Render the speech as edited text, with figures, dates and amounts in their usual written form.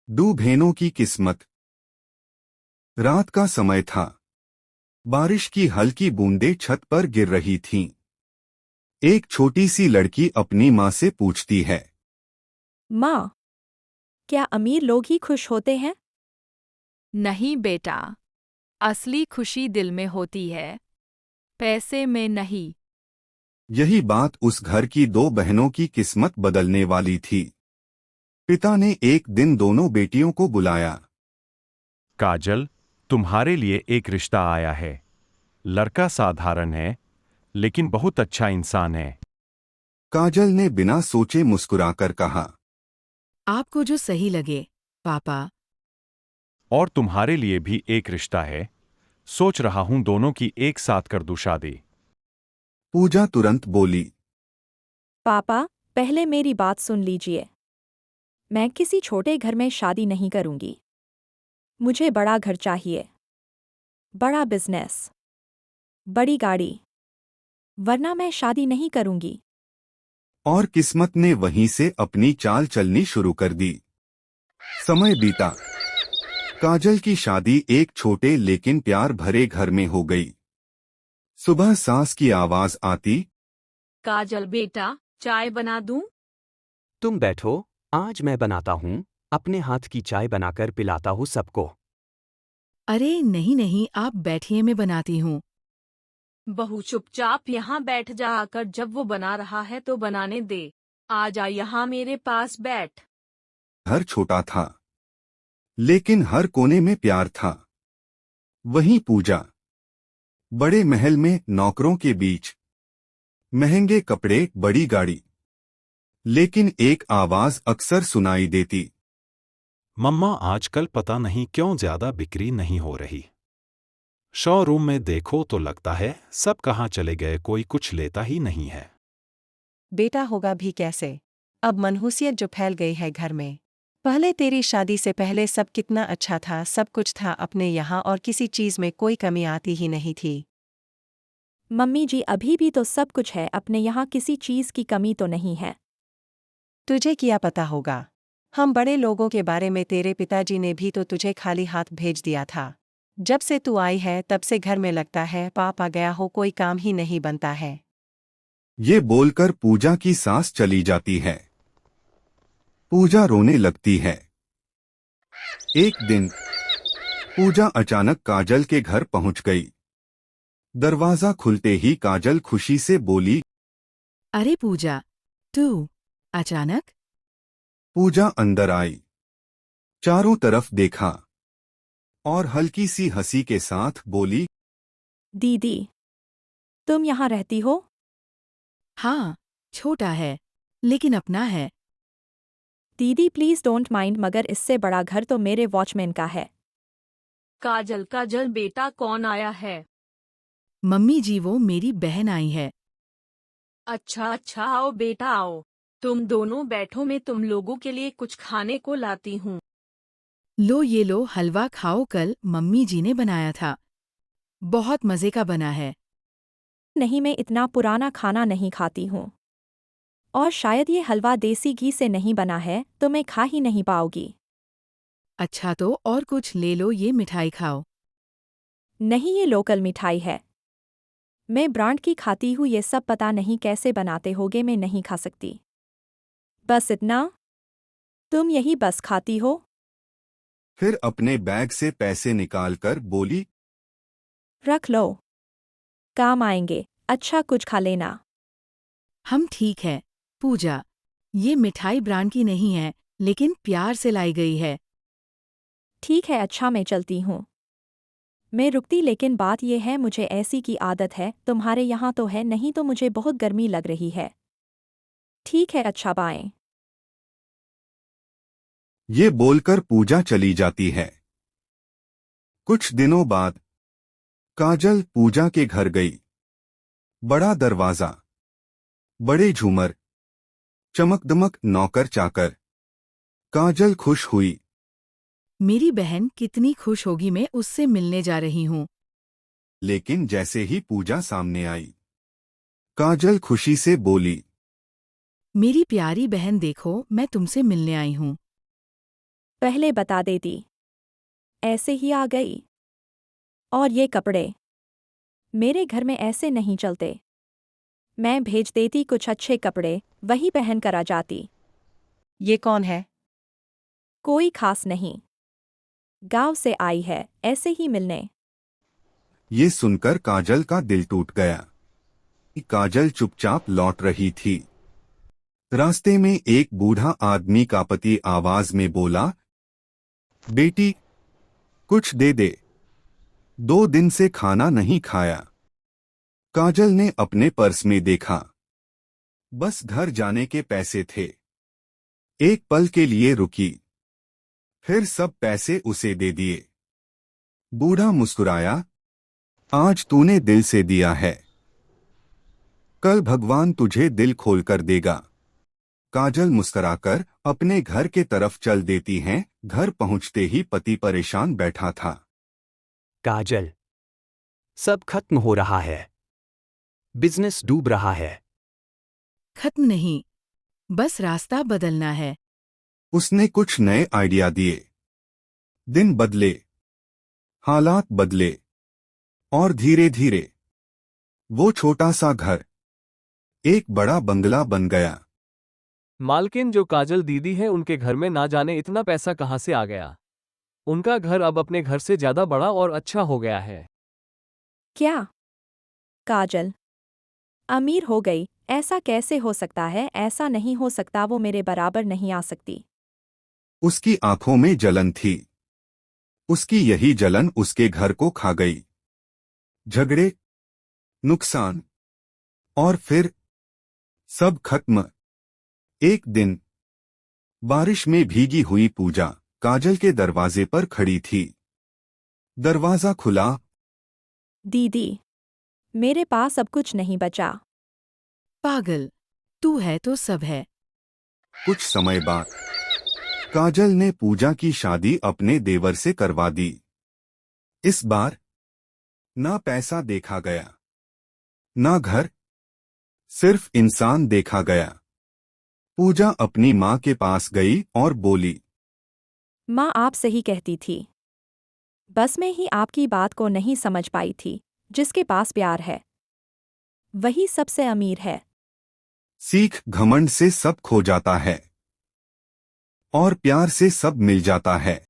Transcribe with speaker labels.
Speaker 1: दो बहनों की किस्मत। रात का समय था। बारिश की हल्की बूंदें छत पर गिर रही थीं। एक छोटी सी लड़की अपनी माँ से पूछती है,
Speaker 2: माँ, क्या अमीर लोग ही खुश होते हैं?
Speaker 3: नहीं बेटा, असली खुशी दिल में होती है, पैसे में नहीं।
Speaker 1: यही बात उस घर की दो बहनों की किस्मत बदलने वाली थी। पिता ने एक दिन दोनों बेटियों को बुलाया।
Speaker 4: काजल, तुम्हारे लिए एक रिश्ता आया है। लड़का साधारण है, लेकिन बहुत अच्छा इंसान है।
Speaker 1: काजल ने बिना सोचे मुस्कुराकर कहा,
Speaker 5: आपको जो सही लगे, पापा।
Speaker 4: और तुम्हारे लिए भी एक रिश्ता है। सोच रहा हूं दोनों की एक साथ कर दूं शादी।
Speaker 1: पूजा तुरंत बोली,
Speaker 2: पापा, पहले मेरी बात सुन लीजिए। मैं किसी छोटे घर में शादी नहीं करूंगी। मुझे बड़ा घर चाहिए, बड़ा बिजनेस, बड़ी गाड़ी, वरना मैं शादी नहीं करूंगी।
Speaker 1: और किस्मत ने वहीं से अपनी चाल चलनी शुरू कर दी। समय बीता। काजल की शादी एक छोटे लेकिन प्यार भरे घर में हो गई। सुबह सास की आवाज आती,
Speaker 3: काजल बेटा, चाय बना दूं?
Speaker 6: तुम बैठो, आज मैं बनाता हूँ। अपने हाथ की चाय बनाकर पिलाता हूँ सबको।
Speaker 5: अरे नहीं नहीं, आप बैठिए, मैं बनाती हूँ।
Speaker 3: बहू चुपचाप यहाँ बैठ जा, आकर जब वो बना रहा है तो बनाने दे। आ जा यहाँ मेरे पास बैठ।
Speaker 1: घर छोटा था, लेकिन हर कोने में प्यार था। वहीं पूजा, बड़े महल में नौकरों के बीच, महंगे कपड़े, बड़ी गाड़ी, लेकिन एक आवाज अक्सर सुनाई देती,
Speaker 4: मम्मा, आजकल पता नहीं क्यों ज्यादा बिक्री नहीं हो रही। शोरूम में देखो तो लगता है सब कहाँ चले गए, कोई कुछ लेता ही नहीं है।
Speaker 7: बेटा होगा भी कैसे? अब मनहूसियत जो फैल गई है घर में। पहले तेरी शादी से पहले सब कितना अच्छा था, सब कुछ था अपने यहाँ और किसी चीज में कोई कमी आती ही नहीं थी।
Speaker 2: मम्मी जी, अभी भी तो सब कुछ है अपने यहाँ, किसी चीज की कमी तो नहीं है।
Speaker 7: तुझे क्या पता होगा? हम बड़े लोगों के बारे में, तेरे पिताजी ने भी तो तुझे खाली हाथ भेज दिया था। जब से तू आई है तब से घर में लगता है पाप आ गया हो, कोई काम ही नहीं बनता है।
Speaker 1: ये बोलकर पूजा की सांस चली जाती है। पूजा रोने लगती है। एक दिन पूजा अचानक काजल के घर पहुंच गई। दरवाजा खुलते ही काजल खुशी से बोली,
Speaker 5: अरे पूजा, तू अचानक?
Speaker 1: पूजा अंदर आई, चारों तरफ देखा और हल्की सी हंसी के साथ बोली,
Speaker 2: दीदी, तुम यहाँ रहती हो?
Speaker 5: हाँ, छोटा है, लेकिन अपना है।
Speaker 2: दीदी प्लीज डोंट माइंड, मगर इससे बड़ा घर तो मेरे वॉचमैन का है।
Speaker 3: काजल काजल बेटा, कौन आया है?
Speaker 5: मम्मी जी, वो मेरी बहन आई है।
Speaker 3: अच्छा अच्छा, आओ बेटा आओ। तुम दोनों बैठो, मैं तुम लोगों के लिए कुछ खाने को लाती हूँ।
Speaker 5: लो ये लो, हलवा खाओ, कल मम्मी जी ने बनाया था। बहुत मजे का बना है।
Speaker 2: नहीं, मैं इतना पुराना खाना नहीं खाती हूँ। और शायद ये हलवा देसी घी से नहीं बना है, तो मैं खा ही नहीं पाऊंगी।
Speaker 5: अच्छा तो और कुछ ले लो, ये मिठाई खाओ।
Speaker 2: नहीं, ये लोकल मिठाई है। मैं ब्रांड की खाती हूँ, ये सब पता नहीं कैसे बनाते होगे, मैं नहीं खा सकती। बस इतना? तुम यही बस खाती हो?
Speaker 1: फिर अपने बैग से पैसे निकालकर बोली,
Speaker 2: रख लो, काम आएंगे। अच्छा कुछ खा लेना।
Speaker 5: हम ठीक है। पूजा, ये मिठाई ब्रांड की नहीं है, लेकिन प्यार से लाई गई है।
Speaker 2: ठीक है, अच्छा मैं चलती हूँ। मैं रुकती, लेकिन बात यह है मुझे ऐसी की आदत है, तुम्हारे यहाँ तो है नहीं, तो मुझे बहुत गर्मी लग रही है। ठीक है, अच्छा बाय।
Speaker 1: ये बोलकर पूजा चली जाती है। कुछ दिनों बाद काजल पूजा के घर गई। बड़ा दरवाजा, बड़े झूमर, चमकदमक नौकर चाकर। काजल खुश हुई।
Speaker 5: मेरी बहन कितनी खुश होगी, मैं उससे मिलने जा रही हूँ।
Speaker 1: लेकिन जैसे ही पूजा सामने आई, काजल खुशी से बोली,
Speaker 5: मेरी प्यारी बहन देखो, मैं तुमसे मिलने आई हूँ।
Speaker 2: पहले बता देती, ऐसे ही आ गई। और ये कपड़े मेरे घर में ऐसे नहीं चलते। मैं भेज देती कुछ अच्छे कपड़े, वही पहन कर आ जाती।
Speaker 7: ये कौन है?
Speaker 2: कोई खास नहीं, गांव से आई है, ऐसे ही मिलने।
Speaker 1: ये सुनकर काजल का दिल टूट गया। काजल चुपचाप लौट रही थी। रास्ते में एक बूढ़ा आदमी का पति आवाज में बोला, बेटी, कुछ दे दे, 2 दिन से खाना नहीं खाया। काजल ने अपने पर्स में देखा, बस घर जाने के पैसे थे। एक पल के लिए रुकी, फिर सब पैसे उसे दे दिए। बूढ़ा मुस्कुराया, आज तूने दिल से दिया है, कल भगवान तुझे दिल खोलकर देगा। काजल मुस्कुराकर अपने घर के तरफ चल देती हैं। घर पहुंचते ही पति परेशान बैठा था।
Speaker 6: काजल, सब खत्म हो रहा है। बिजनेस डूब रहा है।
Speaker 5: खत्म नहीं, बस रास्ता बदलना है।
Speaker 1: उसने कुछ नए आइडिया दिए। दिन बदले, हालात बदले, और धीरे धीरे वो छोटा सा घर एक बड़ा बंगला बन गया।
Speaker 8: मालकिन जो काजल दीदी है, उनके घर में ना जाने इतना पैसा कहाँ से आ गया। उनका घर अब अपने घर से ज्यादा बड़ा और अच्छा हो गया है।
Speaker 2: क्या? काजल अमीर हो गई? ऐसा कैसे हो सकता है? ऐसा नहीं हो सकता, वो मेरे बराबर नहीं आ सकती।
Speaker 1: उसकी आंखों में जलन थी। उसकी यही जलन उसके घर को खा गई। झगड़े, नुकसान, और फिर सब खत्म। एक दिन बारिश में भीगी हुई पूजा काजल के दरवाजे पर खड़ी थी। दरवाजा खुला।
Speaker 2: दीदी, मेरे पास अब कुछ नहीं बचा।
Speaker 5: पागल, तू है तो सब है।
Speaker 1: कुछ समय बाद काजल ने पूजा की शादी अपने देवर से करवा दी। इस बार ना पैसा देखा गया, ना घर, सिर्फ इंसान देखा गया। पूजा अपनी माँ के पास गई और बोली,
Speaker 2: माँ, आप सही कहती थी, बस मैं ही आपकी बात को नहीं समझ पाई थी। जिसके पास प्यार है वही सबसे अमीर है।
Speaker 1: सीख, घमंड से सब खो जाता है और प्यार से सब मिल जाता है।